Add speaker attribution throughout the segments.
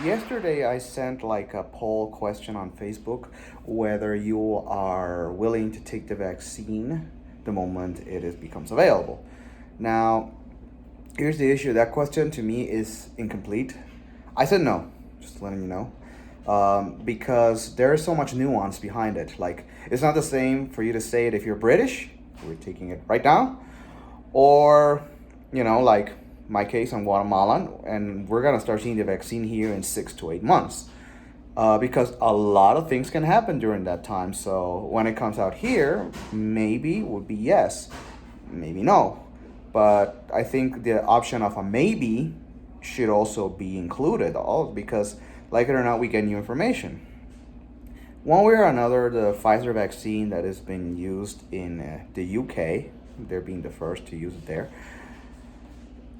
Speaker 1: Yesterday, I sent like a poll question on Facebook whether you are willing to take the vaccine the moment becomes available. Now, here's the issue. That question to me is incomplete. I said no, just letting you know, because there is so much nuance behind it. Like, it's not the same for you to say it if you're British. We're taking it right now, or like my case, I'm Guatemalan, and we're gonna start seeing the vaccine here in 6 to 8 months. Because a lot of things can happen during that time. So when it comes out here, maybe would be yes, maybe no. But I think the option of a maybe should also be included, all because, like it or not, we get new information. One way or another, the Pfizer vaccine that is being used in the UK, they're being the first to use it there,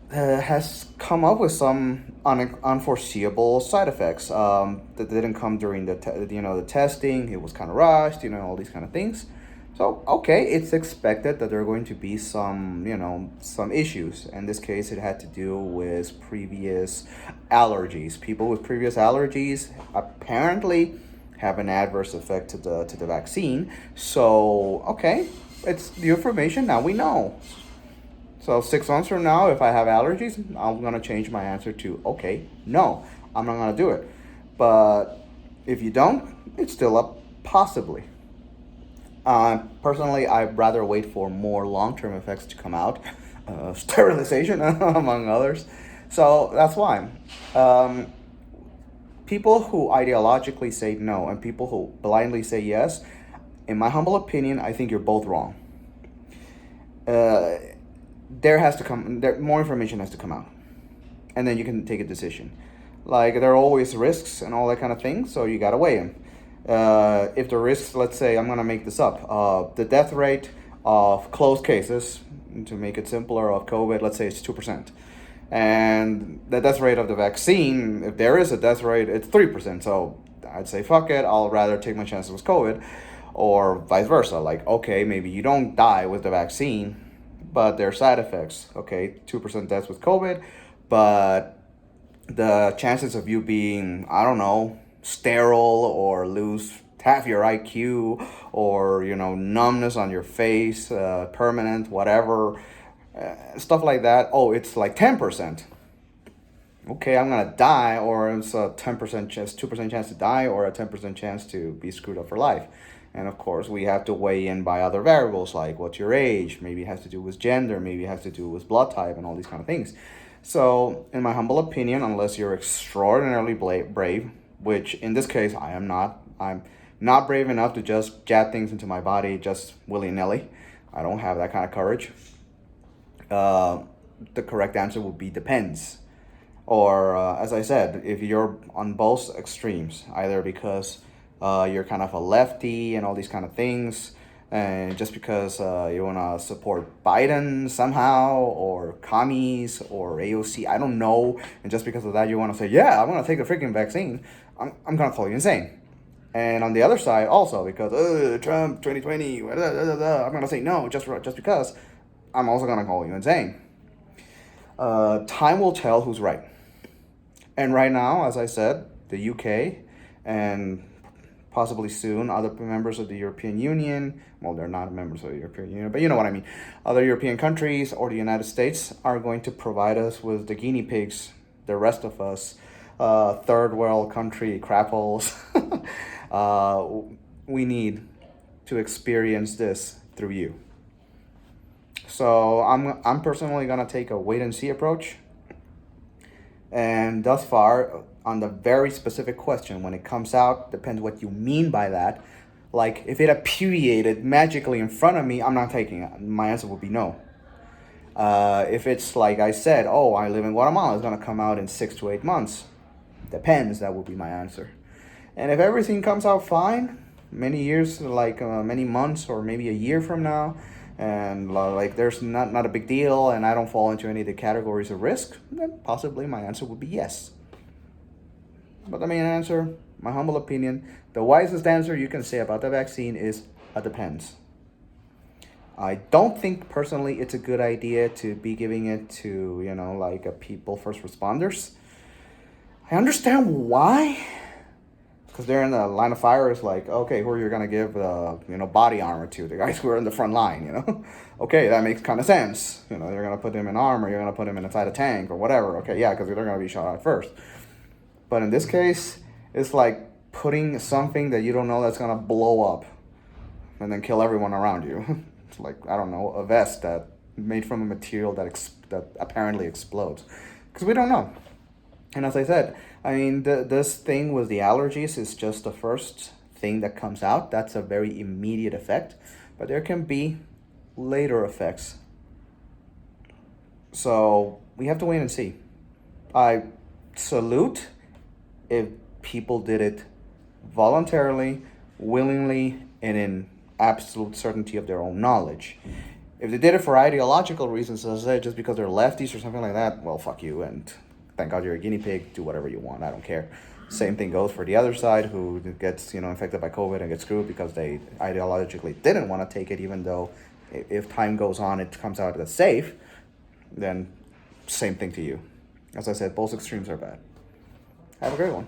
Speaker 1: has come up with some unforeseeable side effects that didn't come during the testing. It was kind of rushed, all these kind of things. So okay, it's expected that there are going to be some issues. In this case, it had to do with previous allergies. People with previous allergies apparently have an adverse effect to the vaccine. So okay, it's the information now we know. So 6 months from now, if I have allergies, I'm gonna change my answer to okay, no, I'm not gonna do it. But if you don't, it's still up possibly. Personally, I'd rather wait for more long-term effects to come out, sterilization among others. So that's why. Um, People who ideologically say no and people who blindly say yes, in my humble opinion, I think you're both wrong. Uh, more information has to come out, and then you can take a decision. Like, there are always risks and all that kind of thing, so you gotta weigh them. If the risks, let's say, I'm gonna make this up, the death rate of closed cases, to make it simpler, of COVID, let's say it's 2%. And the death rate of the vaccine, if there is a death rate, it's 3%. So I'd say, fuck it, I'll rather take my chances with COVID, or vice versa. Like, okay, maybe you don't die with the vaccine, but there are side effects. Okay, 2% deaths with COVID, but the chances of you being, I don't know, sterile or lose half your IQ, or numbness on your face, permanent, whatever, stuff like that. Oh, it's like 10%. Okay, I'm gonna die, or it's a 10% chance, 2% chance to die, or a 10% chance to be screwed up for life. And of course, we have to weigh in by other variables like what's your age, maybe it has to do with gender, maybe it has to do with blood type, and all these kind of things. So, in my humble opinion, unless you're extraordinarily brave, which in this case I am not, I'm not brave enough to just jab things into my body just willy nilly. I don't have that kind of courage. Uh, the correct answer would be depends. Or, as I said, if you're on both extremes, either because you're kind of a lefty and all these kind of things, and just because you want to support Biden somehow, or commies, or AOC, I don't know, and just because of that you want to say, yeah, I'm going to take the freaking vaccine, I'm going to call you insane. And on the other side, also, because Trump 2020, I'm going to say no, just because, I'm also going to call you insane. Time will tell who's right. And right now, as I said, the UK and possibly soon other members of the European Union, well, they're not members of the European Union, but you know what I mean, other European countries or the United States are going to provide us with the guinea pigs, the rest of us, third world country crapples. We need to experience this through you. So I'm personally gonna take a wait and see approach. And thus far, on the very specific question, when it comes out, depends what you mean by that. Like, if it appeared magically in front of me, I'm not taking it. My answer would be no. If it's like I said, oh, I live in Guatemala, it's gonna come out in 6 to 8 months. Depends, that would be my answer. And if everything comes out fine, many years, like many months or maybe a year from now, and like there's not a big deal, and I don't fall into any of the categories of risk, then possibly my answer would be yes. But the main answer, my humble opinion, the wisest answer you can say about the vaccine is it depends. I don't think personally it's a good idea to be giving it to, like people, first responders. I understand why. Because they're in the line of fire. It's like, okay, who are you gonna give body armor to? The guys who are in the front line, Okay, that makes kind of sense. You're gonna put them in armor. You're gonna put them inside a tank or whatever. Okay, yeah, because they're gonna be shot at first. But in this case, it's like putting something that you don't know that's gonna blow up, and then kill everyone around you. It's like, I don't know, a vest that made from a material that apparently explodes, because we don't know. And as I said, I mean, this thing with the allergies is just the first thing that comes out. That's a very immediate effect, but there can be later effects. So we have to wait and see. I salute if people did it voluntarily, willingly, and in absolute certainty of their own knowledge. If they did it for ideological reasons, as I say, just because they're lefties or something like that, well, fuck you, and thank God you're a guinea pig, do whatever you want, I don't care. Same thing goes for the other side who gets, infected by COVID and gets screwed because they ideologically didn't want to take it, even though if time goes on, it comes out as safe, then same thing to you. As I said, both extremes are bad. Have a great one.